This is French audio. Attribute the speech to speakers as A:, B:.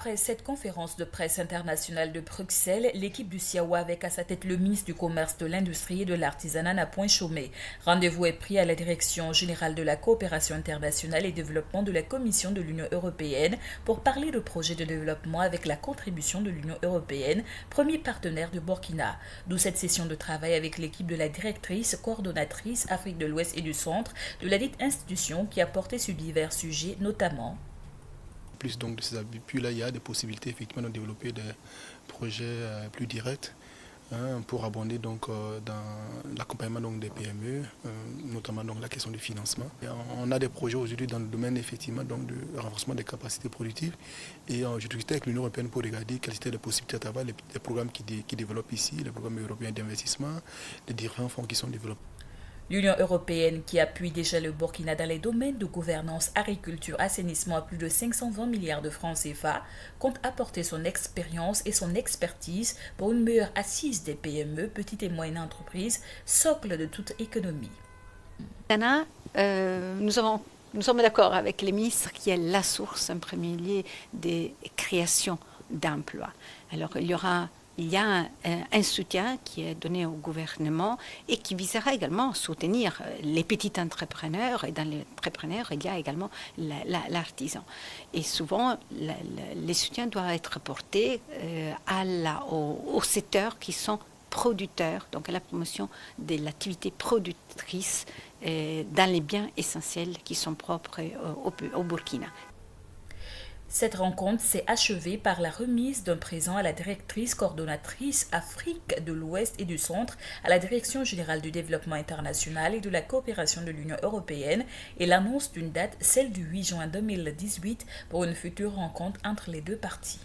A: Après cette conférence de presse internationale de Bruxelles, l'équipe du CIAO avec à sa tête le ministre du Commerce, de l'Industrie et de l'Artisanat n'a point chômé. Rendez-vous est pris à la Direction générale de la coopération internationale et développement de la Commission de l'Union européenne pour parler de projets de développement avec la contribution de l'Union européenne, premier partenaire du Burkina. D'où cette session de travail avec l'équipe de la directrice coordonnatrice Afrique de l'Ouest et du Centre de la dite institution qui a porté sur divers sujets, notamment
B: plus donc de ces abus. Puis là, il y a des possibilités effectivement de développer des projets plus directs pour abonder donc dans l'accompagnement donc des PME, notamment donc la question du financement. Et on a des projets aujourd'hui dans le domaine effectivement donc du renforcement des capacités productives et je discutais avec l'Union européenne pour regarder quelles étaient les possibilités à travers les programmes qui développent ici, les programmes européens d'investissement, les différents fonds qui sont développés.
A: L'Union européenne, qui appuie déjà le Burkina dans les domaines de gouvernance, agriculture, assainissement à plus de 520 milliards de francs CFA, compte apporter son expérience et son expertise pour une meilleure assise des PME, petites et moyennes entreprises, socle de toute économie.
C: Ghana, nous sommes d'accord avec les ministres qui est la source en premier lieu des créations d'emplois. Alors il y a un soutien qui est donné au gouvernement et qui visera également à soutenir les petits entrepreneurs. Et dans les entrepreneurs, il y a également l'artisan. Et souvent, les soutiens doivent être portés aux secteurs qui sont producteurs, donc à la promotion de l'activité productrice dans les biens essentiels qui sont propres au Burkina.
A: Cette rencontre s'est achevée par la remise d'un présent à la directrice coordonnatrice Afrique de l'Ouest et du Centre, à la Direction générale du développement international et de la coopération de l'Union européenne et l'annonce d'une date, celle du 8 juin 2018, pour une future rencontre entre les deux parties.